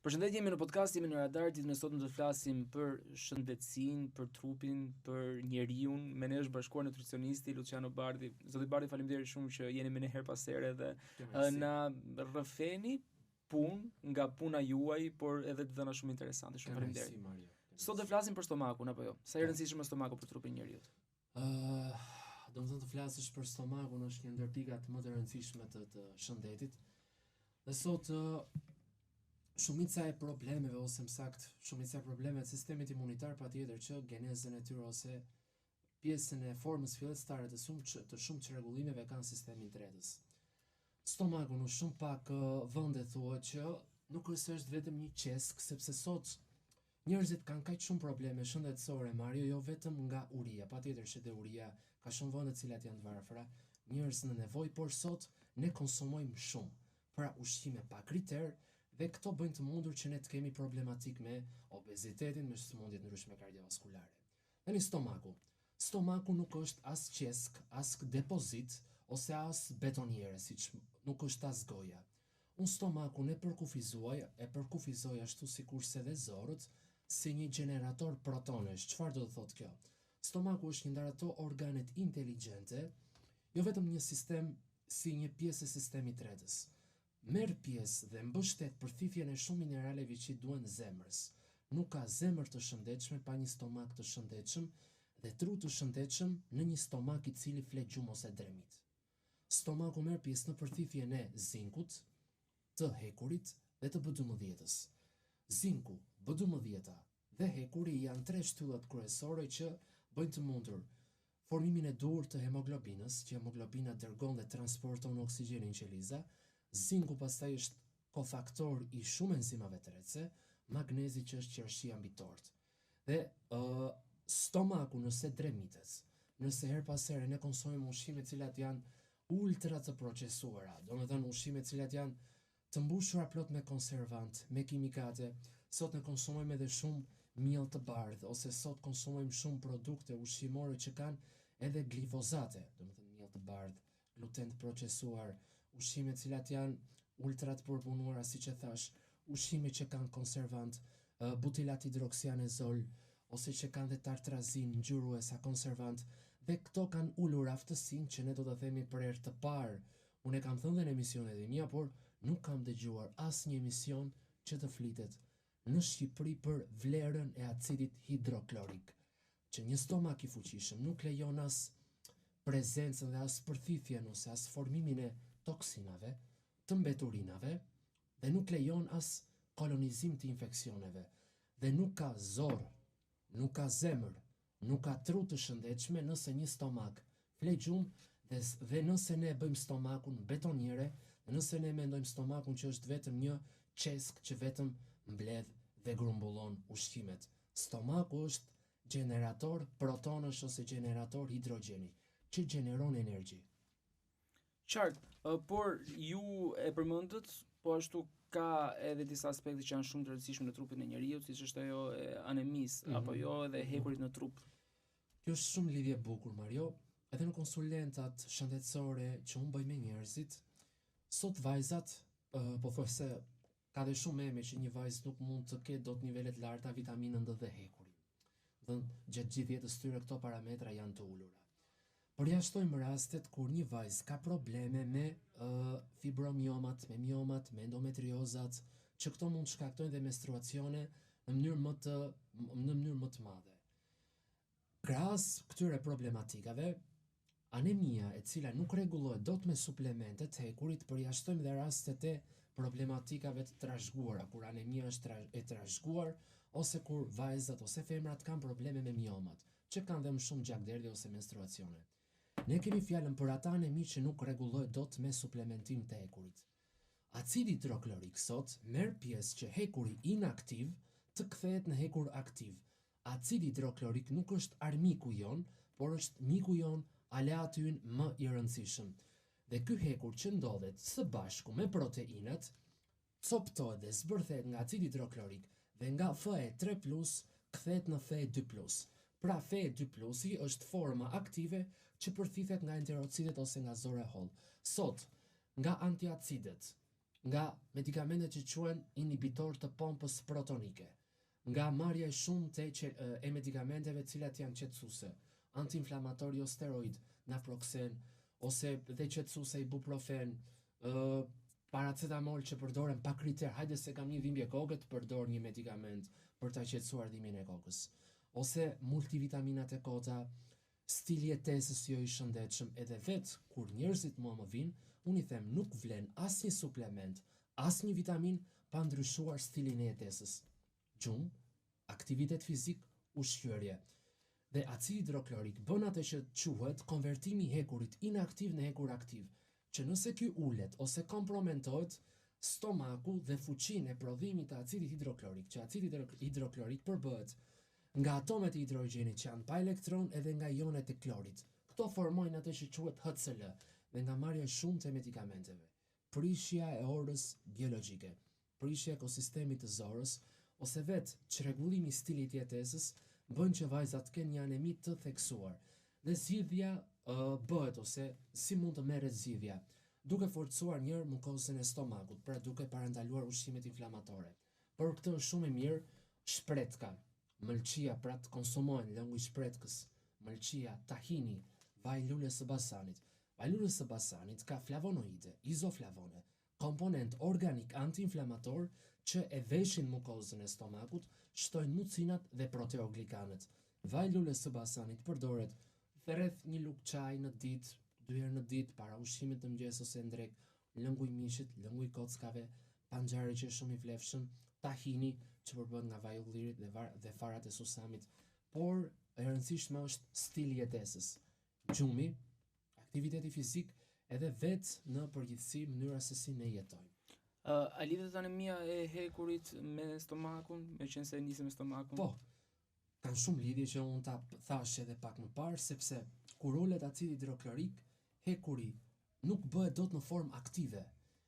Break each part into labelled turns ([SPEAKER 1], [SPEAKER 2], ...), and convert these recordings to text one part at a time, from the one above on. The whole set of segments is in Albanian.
[SPEAKER 1] Përshëndetje, jemi në podcast, jemi në Radar. Ditën e sotme do të flasim për shëndetësinë, për trupin, për njeriu. Me ne është bashkuar nutricionisti Luciano Bardhi. Zoti Bardhi, faleminderit shumë që jeni me ne her pas here dhe na rrëfeni punë nga puna juaj, por edhe të dhëna shumë interesante. Shumë faleminderit. Sot do flasim për stomakun apo jo? Sa i rëndësishëm është stomaku për trupin e njeriu?
[SPEAKER 2] Domethënë të flasësh për stomakun është një ndër pikat më të rëndësishme të shëndetit. Dhe sot shumica e problemeve ose më saktë shumica e problemeve të sistemit imunitar patjetër që genezën e tyre ose pjesën e formës fillestare të shumë çrregullimeve kanë sistemin tretës. Stomaku në shumë pak vende thuhet që nuk është vetëm një qesk, sepse sot njerëzit kanë kaq shumë probleme shëndetësore, Mario, jo vetëm nga uria, patjetër që dhe uria ka shumë vende të cilat janë të varfëra, njerëz në nevojë, por sot ne konsumojmë shumë, pra ushqime pa kriter, dhe këto bëjnë të mundur që ne të kemi problematik me obezitetin, me sëmundjet ndryshme kardiovaskulare. Tani stomaku nuk është as qesk, as depozit, ose as betoniere, siç nuk është as goja. Unë stomakun e përkufizoj ashtu sikurse dhe zorët, si një generator protonesh. Çfarë do të thotë kjo? Stomaku është një ndër ato organet inteligjente, jo vetëm një sistem si një pjesë e sistemit tretës. Merr pjesë dhe mbështet përthithjen e shumë mineraleve që duhen zemrës. Nuk ka zemër të shëndetshme pa një stomak të shëndetshëm dhe tru të shëndetshëm në një stomak i cili flet gjumë ose dremit. Stomaku merr pjesë në përthithjen e zinkut, të hekurit dhe të B12-s. Zinku, B12 dhe hekuri janë tre shtyllat kryesore që bëjnë të mundur formimin e duhur të hemoglobinës, që hemoglobina dërgon dhe transporton oksigjenin në qeliza. Zinku pastaj është kofaktor i shumë enzimave trece, magnezi që është qershia mbi tort. Dhe stomaku nëse dremitet, nëse her pas here ne konsumojmë ushqime të cilat janë ultra të procesuara, domethënë ushqime të cilat janë të mbushura plot me konservant, me kimikate, sot ne konsumojmë edhe shumë miell të bardhë, ose sot konsumojmë shumë produkte ushqimore që kanë edhe glifozate, domethënë miell të bardhë, gluten të procesuar, ushqime të cilat janë ultra të përpunuara, siç e thash, ushqime që kanë konservant, butilat hidroksianezol, ose që kanë dhe tartrazin, ngjyruesa, konservant, dhe këto kanë ulur aftësinë që ne do të themi për herë të parë. Unë e kam thënë dhe në emisionet e mia, por nuk kam dëgjuar asnjë emision që të flitet në Shqipëri për vlerën e acidit hidroklorik, që një stomak i fuqishëm nuk lejon as prezencën dhe as përthithjen ose as formimin e toksinave, të mbeturinave, dhe nuk lejon as kolonizim të infeksioneve, dhe nuk ka zor, nuk ka zemër, nuk ka tru të shëndetshme nëse një stomak flet gjumë dhe nëse ne bëjmë stomakun betoniere, dhe nëse ne mendojmë stomakun që është vetëm një qesk që vetëm mbledh dhe grumbullon ushqimet. Stomaku është generator protonësh ose generator hidrogjeni, që gjeneron energji.
[SPEAKER 1] Qartë, por ju e përmendët, po ashtu ka edhe disa aspekte që janë shumë të rëndësishme në trupin e njeriu, siç është ajo e anemisë, apo jo, edhe hekurit në trup.
[SPEAKER 2] Kjo është shumë lidhje e bukur, Mario. Edhe në konsulentat shëndetësore që unë bëj me njerëzit, sot vajzat, pothuajse ka dhe shumë meme që një vajzë nuk mund të ketë dot nivelet larta vitaminën D dhe hekurin. Dhe gjatë gjithë jetës tyre këto parametra janë të ulura. Përjashtojmë rastet kur një vajzë ka probleme me fibromiomat, me miomat, me endometriozat, që këto mund të shkaktojnë dhe menstruacione në mënyrë më të madhe. Krahas këtyre problematikave, anemia, e cila nuk rregullohet dot me suplemente të hekurit, përjashtojmë dhe rastet e problematikave të trashëguara, kur anemia është e trashëguar, ose kur vajzat ose femrat kanë probleme me miomat, që kanë dhe më shumë gjakderdhje ose menstruacione. Ne kemi fjalën për ata anemi që nuk rregullohet dot me suplementim të hekurit. Acidi hidroklorik sot merr pjesë që hekuri inaktiv të kthehet në hekur aktiv. Acidi hidroklorik nuk është armiku jon, por është miku jon, aleati ynë më i rëndësishëm. Dhe ky hekur që ndodhet së bashku me proteinat, coptohet dhe zbërthehet nga acidi hidroklorik dhe nga Fe3+ kthehet në Fe2+. Pra Fe2+ është forma aktive që përthithet nga enterocidet ose nga zora e holl. Sot, nga antiacidet, nga medikamentet që quhen inhibitor të pompës protonike, nga marrja e shumtë e medikamenteve të cilat janë qetësuese, antiinflamator jo steroid, naproxen, ose dhe qetësuese ibuprofen, paracetamol që përdoren pa kriter, hajde se kam një dhimbje koke të përdor një medikament për ta qetësuar dhimbjen e kokës, ose multivitaminat e kota, stili jetesës jo i shëndetshëm, edhe vetë kur njerëzit mua më vinë, unë i them nuk vlen asnjë suplement, asnjë vitamin pa ndryshuar stilin e jetesës. Gjumë, aktivitet fizik, ushqyerje. Dhe acidi hidroklorik bën atë që quhet konvertimi i hekurit inaktiv në hekur aktiv, që nëse ky ulet ose kompromentohet stomaku dhe fuqinë e prodhimit të acidit hidroklorik, që acidi hidroklorik përbëhet nga atomet e hidrogjenit që janë pa elektron edhe nga ionet e klorit. Këto formojnë atë që quhet HCl dhe nga marrja shumë të medikamenteve. Prishja e orës biologjike, prishja e ekosistemit të zorës, ose vetë çrregullimi i stilit jetesës bën që vajzat kenë një anemi të theksuar. Dhe zgjidhja bëhet ose si mund të merret zgjidhja, duke forcuar njëherë mukozën e stomakut, pra duke parandaluar ushqimet inflamatore. Por këtë është shumë e mirë shpretka, mëlçia, pra të konsumohen lëngu i shpretkës, mëlçia, tahini, vaj lule së basanit. Vaj lule së basanit ka flavonoide, izoflavone, komponent organik antiinflamator që e veshin mukozën e stomakut, shtojnë mucinat dhe proteoglikanet. Vaj lule së basanit përdoret rreth një lugë çaj në ditë, 2 herë në ditë para ushqimit të mëngjes ose ndrek, lëngu i mishit, lëngu i kockave, panxhari që është shumë i vlefshëm, tahini që përbëhet nga vaji i ullirit dhe farat e susamit. Por e rëndësishme është stili jetesës, gjumi, aktiviteti fizik edhe vetë në përgjithësi mënyra se si ne jetojmë.
[SPEAKER 1] A lidhet anemia e hekurit me stomakun, me qenë se nisem me stomakun?
[SPEAKER 2] Po, kanë shumë lidhje që unë ta thash edhe pak më parë, sepse kur ulet acidi hidroklorik, hekuri nuk bëhet dot në formë aktive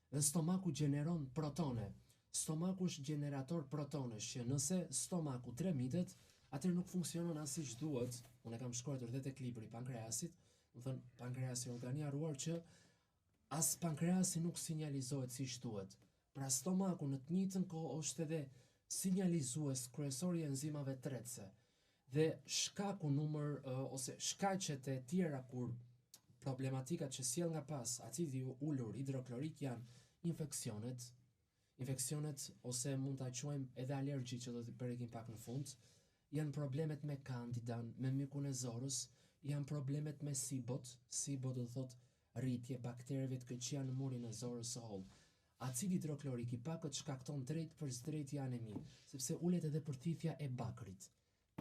[SPEAKER 2] dhe stomaku gjeneron protone. Stomaku është generator protonesh që nëse stomaku tremitet, atëherë nuk funksionon as siç duhet. Unë e kam shkruar edhe tek libri i pankreasit, do të thënë pankreasi organi i haruar që as pankreasi nuk sinjalizohet siç duhet. Pra stomaku në të njëjtën kohë është edhe sinjalizues kryesor i enzimave tretëse. Dhe shkaku ose shkaqet e tjera kur problematikat që sjell nga pas acidi ulur hidroklorik janë infeksionet ose mund ta quajmë edhe alergji që do t'i prekim pak në fund, janë problemet me kandidan, me mykun e zorës, janë problemet me SIBO do të thotë rritje baktereve të këqija në murin e zorës së hollë. Acidi hidroklorik i pakët shkakton drejt për drejti anemi, sepse ulet edhe përthithja e bakrit.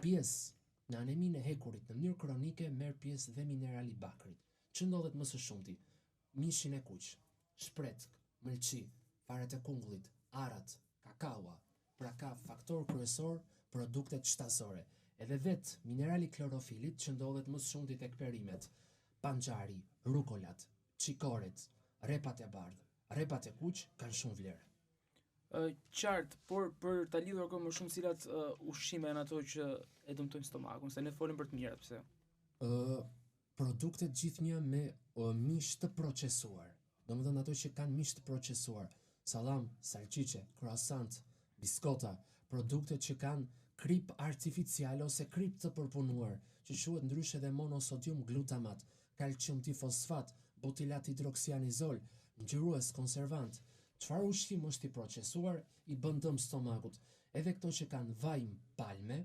[SPEAKER 2] Pjesë në aneminë e hekurit në mënyrë kronike merr pjesë dhe minerali bakrit. Që ndodhet më së shumti? Mishin e kuq, shpretk, mëlçi, farat e kungullit, arat, kakaua, pra ka faktor kryesor produktet shtazore. Edhe vetë minerali klorofilit që ndodhet më së shumti tek perimet, panxhari, rukolat, çikoret, repat e bardhë, repat e kuq kanë shumë vlerë.
[SPEAKER 1] Qartë, por për ta lidhur akoma më shumë cilat ushqime janë ato që e dëmtojnë stomakun, se ne folim për të mirat, pse?
[SPEAKER 2] Produktet gjithnjë me mish të procesuar. Domethënë ato që kanë mish të procesuar, sallam, salcice, croissant, biskota, produktet që kanë krip artificial ose krip të përpunuar, që quhet ndryshe dhe monosodium glutamat, kalcium tifosfat, butilat hidroksianizol, ngjyrues, konservant. Çfarë ushqim është i procesuar i bën dëm stomakut. Edhe këto që kanë vaj palme,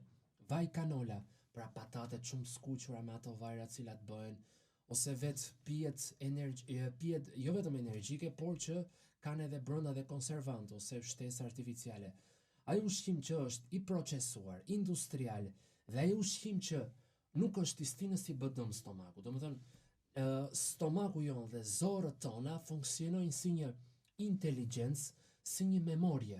[SPEAKER 2] vaj kanola, pra patatet shumë skuqura me ato vajra të cilat bëhen, ose vetë pijet jo vetëm energjike, por që kanë edhe brenda dhe konservant ose shtesë artificiale. Ai ushqim që është i procesuar, industrial, dhe ai ushqim që nuk është i stinës i bën dëm stomakut. Domethënë stomaku jon dhe zorët tona funksionojnë si një inteligjencë, si një memorie.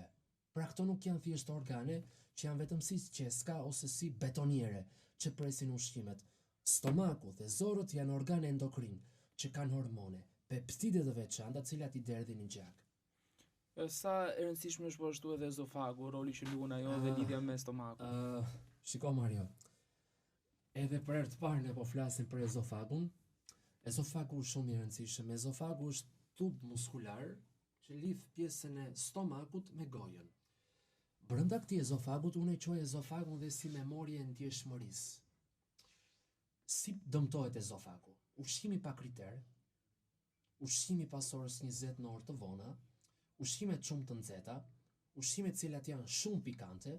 [SPEAKER 2] Pra këto nuk janë thjesht organe që janë vetëm si qeska ose si betoniere që presin ushqimet. Stomaku dhe zorët janë organe endokrin që kanë hormone, peptide të veçanta të cilat i derdhin në gjak.
[SPEAKER 1] Sa e rëndësishme është po ashtu edhe ezofagu, roli që luan ajo dhe lidhja me stomakun?
[SPEAKER 2] Shiko Mario, edhe për herë të parë ne po flasim për ezofagun. Ezofagu është shumë i rëndësishëm. Ezofagu është tub muskular që që lidh pjesën e stomakut me gojën. Brenda këtij ezofagut unë e quaj ezofagun dhe si memorie e ndjeshmërisë. Si dëmtohet ezofagu? Ushqimi pa kriter, ushqimi pas orës 20 në orë të vona, ushqimet shumë të nxehta, ushqimet cilat janë shumë pikante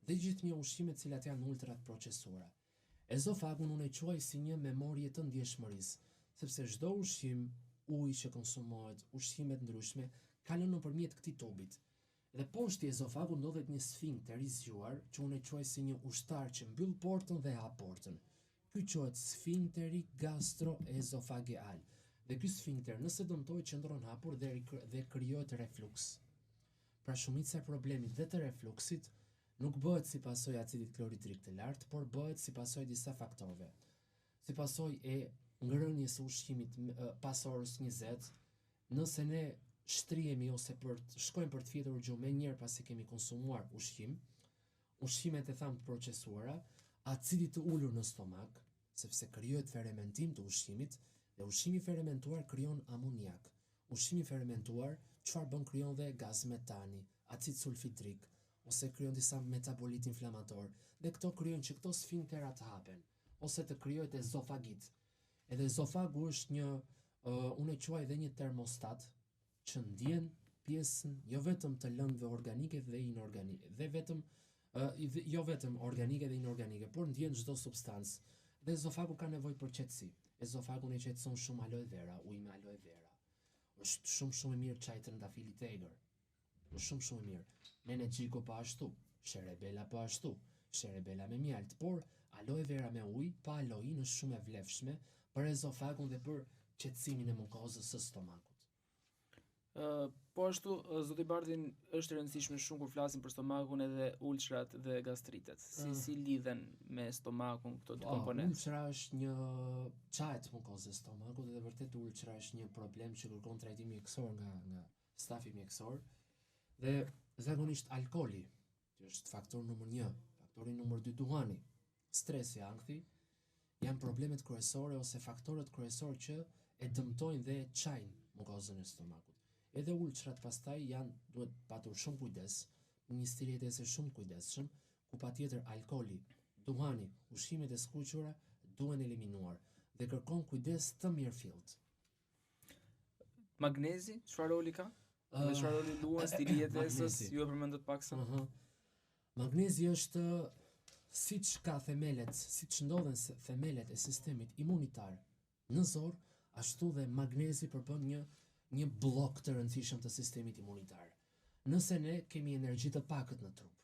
[SPEAKER 2] dhe gjithnjë ushqimet cilat janë ultra të procesuara. Ezofagun unë e quaj si një memorie të ndjeshmërisë, sepse çdo ushqim, ujë që konsumohet, ushqimet ndryshme kalon nëpërmjet këtij tubit. Dhe poshtë i ezofagut ndodhet një sfinkter i zgjuar që unë e quaj si një ushtar që mbyll portën dhe hap portën. Ky quhet sfinkteri gastroezofageal. Dhe ky sfinkter nëse dëmtohet qëndron hapur dhe krijohet refluks. Pra shumica e problemit dhe të refluksit nuk bëhet si pasojë e acidit kloridrik të lartë, por bëhet si pasojë disa faktorëve. Si pasojë e ngrënies së ushqimit pas orës 20, nëse ne shtrihemi ose shkojmë për të fjetur gjumë një herë pasi kemi konsumuar ushqim, ushqimet e thamë të procesuara, acidi të ulur në stomak, sepse krijohet fermentim të ushqimit dhe ushqimi fermentuar krijon amoniak. Ushqimi fermentuar çfarë bën, krijon dhe gaz metani, acid sulfitrik, ose krijon disa metabolit inflamator, dhe këto krijojnë që këto sfinktera të hapen, ose të krijohet ezofagit. Edhe ezofagu është një, unë e quaj edhe një termostat që ndjen pjesën jo vetëm të lëndëve organike dhe inorganike, jo vetëm organike dhe inorganike, por ndjen çdo substancë. Dhe ezofagu ka nevojë për qetësi. Ezofagun e qetëson shumë aloe vera, ujë me aloe vera. Është shumë e mirë çaj trëndafili tegër. Është shumë e mirë. Nene xhiko po ashtu, sherebela po ashtu, sherebela me mjalt, por aloe vera me ujë pa aloin është shumë e vlefshme për ezofagun dhe për qetësimin e mukozës së stomakut.
[SPEAKER 1] Po ashtu, zoti Bardhin, është e rëndësishme shumë kur flasim për stomakun edhe ulçrat dhe gastritet. Si lidhen me stomakun këto dy komponentë?
[SPEAKER 2] Ulçra është një çaje të mukozës së stomakut dhe vërtet ulçra është një problem që kërkon trajtim mjekësor nga stafi mjekësor. Dhe zakonisht alkooli, që është faktor numër 1, faktori numër 2 duhani, stresi, ankthi, janë problemet kryesore ose faktorët kryesorë që e dëmtojnë dhe e çajnë mukozën e stomakut. Edhe ulçrat pastaj duhet patur shumë kujdes, një stil jetese shumë kujdesshëm, ku patjetër alkooli, duhani, ushqimet e skuqura duhen eliminuar dhe kërkon kujdes të mirëfillt.
[SPEAKER 1] Magnezi, çfarë roli ka? Dhe çfarë roli luan stili jetesës? Ju e përmendët paksa.
[SPEAKER 2] Magnezi është siç ka themelet, siç ndodhen themelet e sistemit imunitar në zor, ashtu dhe magnezi përbën një blok të rëndësishëm të sistemit imunitar. Nëse ne kemi energji të pakët në trup,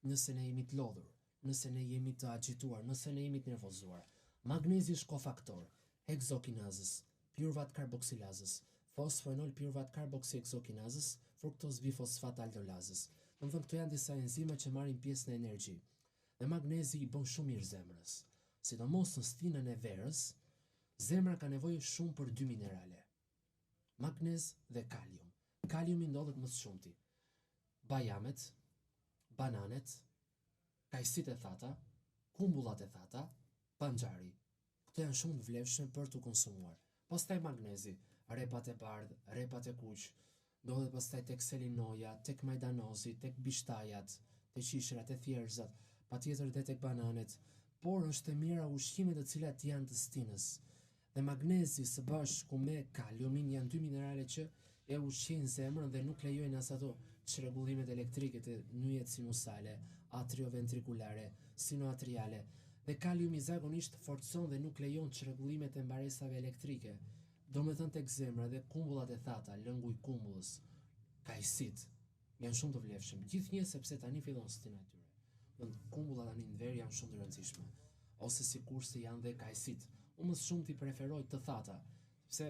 [SPEAKER 2] nëse ne jemi të lodhur, nëse ne jemi të agituar, nëse ne jemi të nervozuar, magnezi është kofaktor heksokinazës, pyruvat karboksilazës, fosfonol pyruvat karboksiheksokinazës, fruktoz bifosfat aldolazës. Domethënë këto janë disa enzima që marrin pjesë në energji. Dhe magnezi i bën shumë mirë zemrës. Sidomos në stinën e verës, zemra ka nevojë shumë për 2 minerale. Magnez dhe kalium. Kaliumi ndodhet më së shumti. Bajamet, bananet, kajsit e thata, kumbullat e thata, panxari. Këto janë shumë të vlefshme për të konsumuar. Pastaj magnezi, repat e bardhë, repat e kuq, ndodhet pastaj tek selinoja, tek majdanozi, tek bishtajat, tek qishrat e thjerëzat, patjetër dhe tek bananet, por është e mira ushqimet të cilat janë të stinës. Dhe magnezi së bashku me kaliumin janë 2 minerale që e ushqejnë zemrën dhe nuk lejojnë as ato çrregullimet elektrike të nyjet sinusale, atrioventrikulare, sinoatriale. Dhe kaliumi zakonisht forcon dhe nuk lejon çrregullimet e mbaresave elektrike. Domethënë tek zemra dhe kumbullat e thata, lëngu i kumbullës, kajsit, janë shumë të vlefshëm. Gjithnjë sepse tani fillon stina e tyre. Kumbullat tani në verë janë shumë të rëndësishme. Ose sikurse janë dhe kajsit. Unë më shumë t'i preferoj të thata, sepse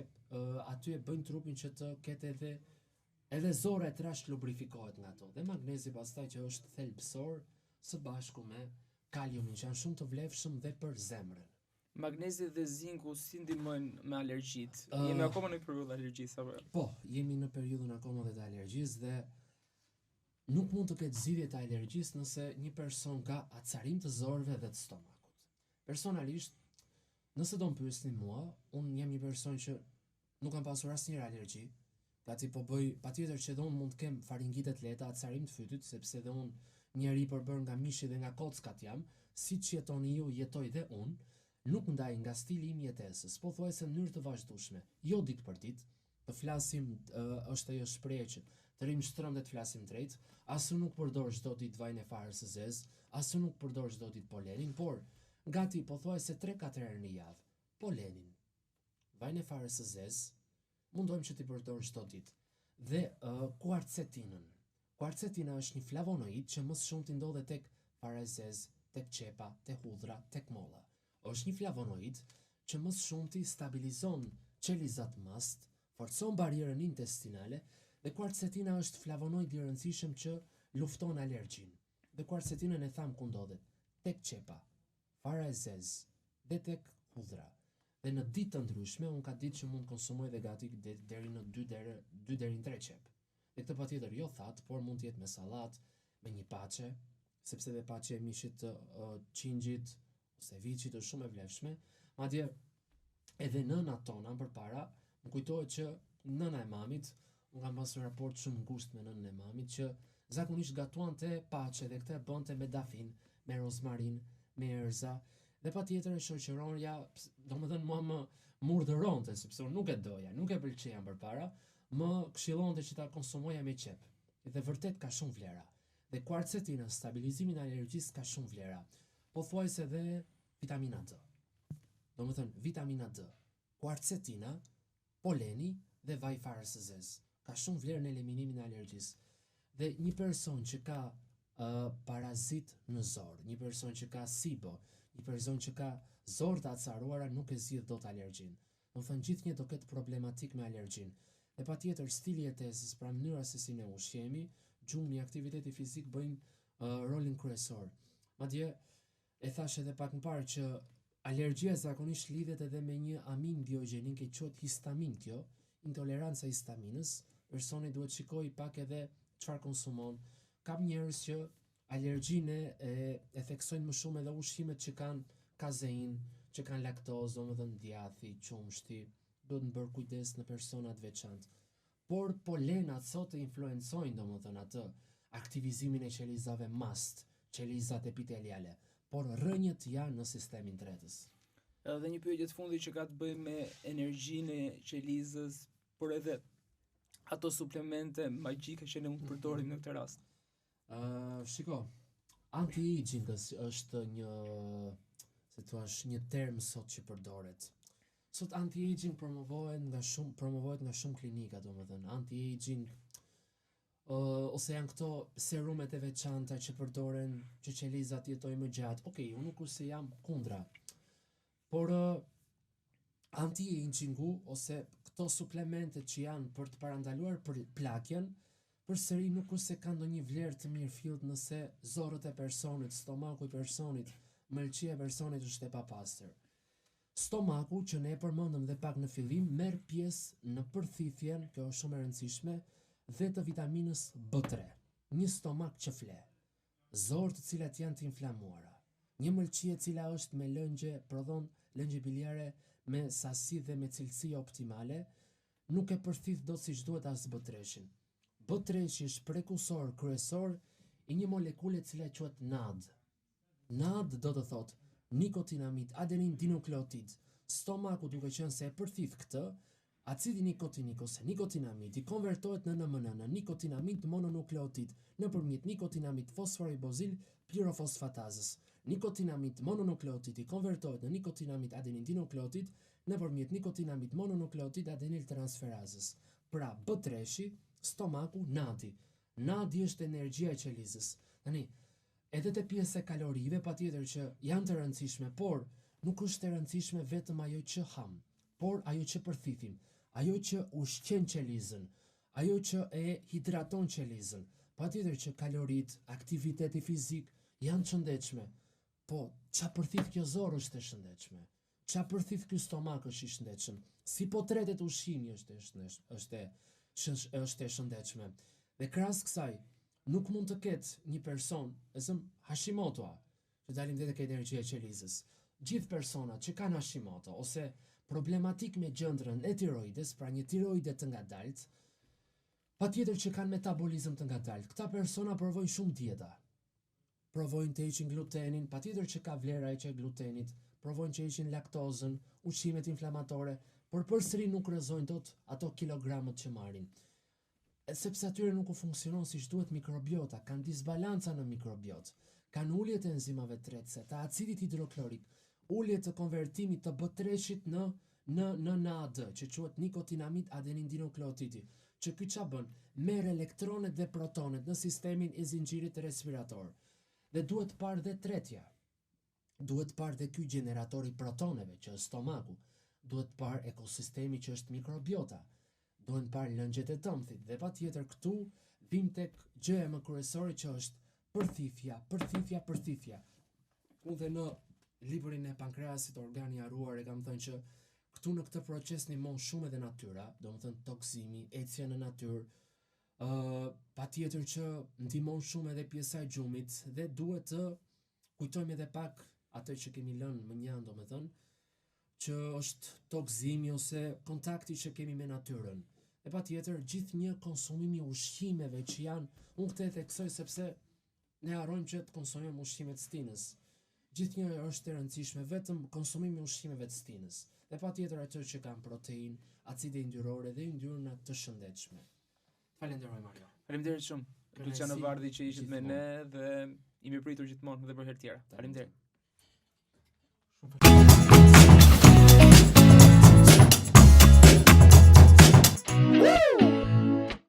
[SPEAKER 2] aty e bëjnë trupin që të ketë edhe zora e trash lubrifikohet nga ato. Dhe magnezi pastaj që është thelbësor së bashku me kaliumin që janë shumë të vlefshëm dhe për zemrën.
[SPEAKER 1] Magnezi dhe zinku si ndihmojnë me alergjitë? Jemi akoma në periudhë alergjisë apo?
[SPEAKER 2] Po, jemi në periudhën akoma dhe të alergjisë dhe nuk mund të ketë zgjidhje të alergjisë nëse një person ka acarim të zorëve dhe të stomakut. Personalisht, nëse do më pyesni mua, unë jam një person që nuk kam pasur asnjëherë alergji, Gati po bëj patjetër që dhe unë mund të kem faringitet lehta, acarim të fytyt, sepse dhe unë njeri përbër nga mishi dhe nga kockat jam, siç jetoni ju, jetoj dhe unë, nuk ndaj nga stili im jetesës, pothuajse në mënyrë të vazhdueshme, jo ditë për ditë, të flasim është ajo shprehje që të rrim shtrëm dhe të flasim drejt, as unë nuk përdor çdo ditë vajin e farës së zezë, as unë nuk përdor çdo ditë polenin, por gati pothuajse 3-4 herë në javë, polenin, vajin e farës së zezë, mundohem që t'i përdor çdo ditë. Dhe kuarcetinën. Kuarcetina është një flavonoid që më së shumti ndodhet tek fara e zezë, tek qepa, tek hudhra, tek molla. Është një flavonoid që më së shumti stabilizon qelizat mast, forcon barierën intestinale dhe kuarcetina është flavonoid i rëndësishëm që lufton alergjin. Dhe kuarcetinën e tham ku ndodhet tek qepa, fara e zezë dhe tek hudhra. Dhe në ditë të ndryshme, unë ka ditë që mund konsumoj dhe gati deri në 2 deri në 3 qep. Dhe këtë patjetër jo thatë, por mund të jetë me sallat, me një paçe, sepse dhe paçe e mishit të qingjit ose viçit është shumë e vlefshme. Madje edhe nënat tona përpara, më kujtohet që nëna e mamit, unë kam pasur raport shumë ngushtë me nënën e mamit që zakonisht gatuante paçe dhe këtë bënte me dafin, me rozmarin, me erza. Dhe patjetër e shoqëronja, domethënë mua më urdhëronte sepse unë nuk e doja, nuk e pëlqeja përpara, më këshillonte që ta konsumoja me qep. Dhe vërtet ka shumë vlera. Dhe kuarcetina, stabilizimin e alergjisë ka shumë vlera. Pothuajse dhe vitamina D. Domethënë vitamina D, kuarcetina, poleni dhe vaj farës së zezë. Ka shumë vlerë në eliminimin e alergjisë. Dhe një person që ka parazit në zor, një person që ka SIBO, një person që ka zor të acaruara nuk e zgjidh dot alergjin. Do të thënë gjithnjë do ketë problematik me alergjin. Dhe patjetër stili jetesës, pra mënyra se si ne ushqemi, gjumi, aktiviteti fizik bëjnë rolin kryesor. Madje e thash edhe pak më parë që alergjia zakonisht lidhet edhe me një amin biogenik që quhet histamin kjo, intoleranca histaminës. Personi duhet shikoj pak edhe çfarë konsumon. Kam njerëz që alergjinë e theksojnë më shumë edhe ushqimet që kanë kazein, që kanë laktozë, domethënë djathi, qumshti, duhet të bërë kujdes në persona të veçantë. Por polenat sot e influencojnë domethënë atë aktivizimin e qelizave mast, qelizat epiteliale, por rrënjët janë në sistemin tretës.
[SPEAKER 1] Edhe një pyetje të fundit që ka të bëjë me energjinë e qelizës, por edhe ato suplemente magjike që ne mund të përdorim në këtë rast.
[SPEAKER 2] Shiko, anti-aging është një term sot që përdoret. Sot anti-aging promovohet nga shumë klinika, domethënë anti-aging ose janë këto serumet e veçanta që përdoren që qelizat jetojnë më gjatë. Okej, unë nuk se jam kundra. Por anti-agingu ose këto suplementet që janë për të parandaluar për plakjen, përsëri nuk se ka ndonjë vlerë të mirëfillt nëse zorët e personit, stomaku i personit, mëlçia e personit është e papastër. Stomaku, që ne e përmendëm dhe pak në fillim, merr pjesë në përthithjen, kjo është shumë e rëndësishme, dhe të vitaminës B3. Një stomak që fle, zorë të cilat janë të inflamuara, një mëlçie e cila është me prodhon lëngje biliare me sasi dhe me cilësi optimale, nuk e përthith dot siç duhet as B3-shin. B3 është prekursor kryesor i një molekule e cila quhet NAD. NAD do të thotë nikotinamid adenin dinukleotid. Stomaku duke qenë se e përthith këtë, acidi nikotinik ose nikotinamid i konvertohet në NMN, në nikotinamid mononukleotid, nëpërmjet nikotinamid fosforibozil pirofosfatazës. Nikotinamid mononukleotid i konvertohet në nikotinamid adenin dinukleotid nëpërmjet nikotinamid mononukleotid adenil transferazës. Pra B3-shi, stomaku, nadi. Nadi është energjia e qelizës. Tani, edhe te pjesa e kalorive patjetër që janë të rëndësishme, por nuk është e rëndësishme vetëm ajo që ham, por ajo që përthithim, ajo që ushqen qelizën, ajo që e hidraton qelizën. Patjetër që kalorit, aktiviteti fizik janë të shëndetshme. Po, ç'a përthith kjo zorë është e shëndetshme. Ç'a përthith ky stomak është i shëndetshëm. Si po tretet ushqimi është e shëndetshme. Dhe krahas kësaj, nuk mund të ketë një person, Hashimoto, që dalim dhe tek energjia e qelizës. Gjithë personat që kanë Hashimoto ose problematik me gjendrën e tiroides, pra një tiroide të ngadalt, Patjetër që kanë metabolizëm të ngadaltë. Këta persona provojnë shumë dieta. Provojnë të heqin glutenin, patjetër që ka vlera e glutenit, provojnë që heqin laktozën, ushqimet inflamatore, por përsëri nuk rrezojnë dot ato kilogramët që marrin. Sepse atyre nuk u funksionon siç duhet mikrobiota, kanë disbalanca në mikrobiot, kanë ulje të enzimave tretëse, të acidit hidroklorik, ulje të konvertimit të B3-shit në NAD, që quhet nikotinamid adenin dinukleotidi, që ky ç'a bën? Merr elektronet dhe protonet në sistemin e zinxhirit respirator. Dhe duhet parë dhe tretja. Duhet parë dhe ky generator i protoneve, që është stomaku. Duhet parë ekosistemi që është mikrobiota. Duhen parë lëngjet e tëmthit dhe patjetër këtu vim tek gjëja më kryesore që është përthithja. Unë dhe në librin e pankreasit organi i harruar e kam thënë që këtu në këtë proces ndihmon shumë edhe natyra, domethënë toksimi, ecja në natyrë, patjetër që ndihmon shumë edhe pjesa e gjumit dhe duhet të kujtojmë edhe pak atë që kemi lënë më njanë, domethënë që është toksimi ose kontakti që kemi me natyrën. E patjetër gjithnjë konsumimi ushqimeve që janë, unë këtë e theksoj sepse ne harrojmë që të konsumojmë ushqimet stinës. Gjithnjë është e rëndësishme, vetëm konsumimi ushqimeve të stinës. Dhe patjetër ato që kanë protein, acide yndyrore dhe yndyrna të shëndetshme. Falenderoj Mario.
[SPEAKER 1] Faleminderit shumë. Luciano Bardhi që ishit me ne dhe i mirëpritur gjithmonë edhe për herë tjera. Faleminderit.